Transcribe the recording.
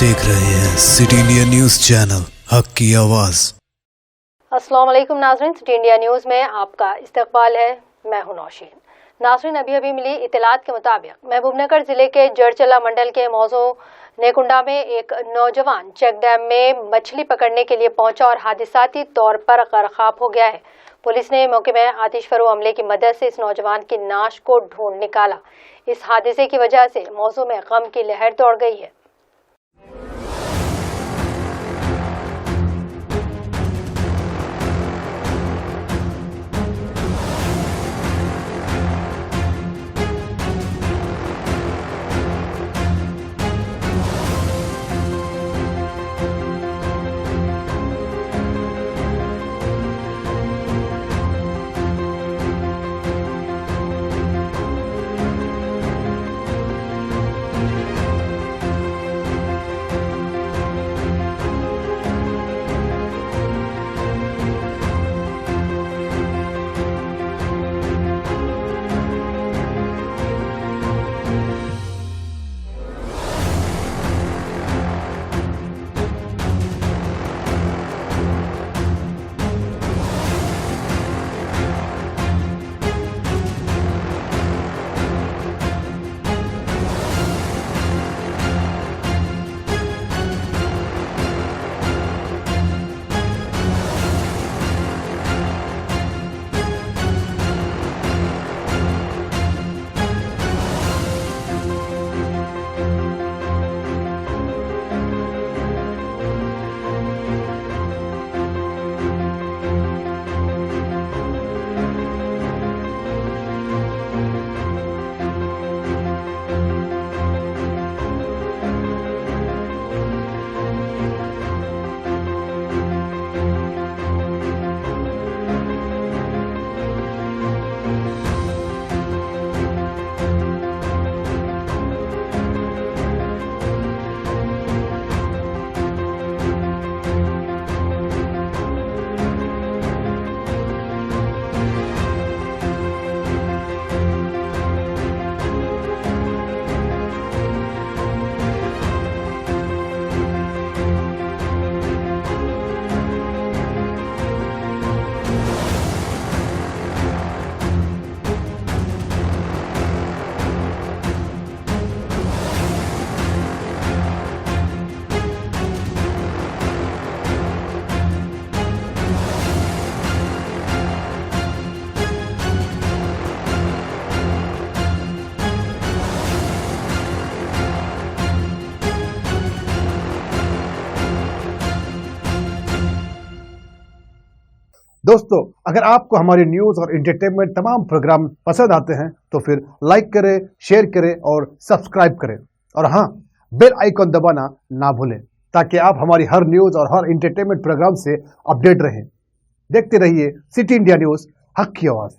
देख रहे हैं सिटी इंडिया न्यूज चैनल, हक की आवाज। अस्सलाम वालेकुम नाज़रीन, सिटी इंडिया न्यूज़ में आपका इस्तकबाल है। मैं हूं नौशीन। नाज़रीन, अभी मिली इतलात के मुताबिक महबूबनगर जिले के जड़चला मंडल के मौजू नेकुंडा में एक नौजवान चेक डैम में मछली पकड़ने के लिए पहुंचा और हादिसाती तौर पर गर्काब हो गया है। पुलिस ने मौके में आतिशफरू अमले की मदद से इस नौजवान की नाश को ढूंढ निकाला। इस हादसे की वजह से मौजू में गम की लहर दौड़ गई है। दोस्तों, अगर आपको हमारी न्यूज और एंटरटेनमेंट तमाम प्रोग्राम पसंद आते हैं तो फिर लाइक करें, शेयर करें और सब्सक्राइब करें। और हाँ, बेल आइकॉन दबाना ना भूलें ताकि आप हमारी हर न्यूज और हर एंटरटेनमेंट प्रोग्राम से अपडेट रहें। देखते रहिए सिटी इंडिया न्यूज, हक की आवाज।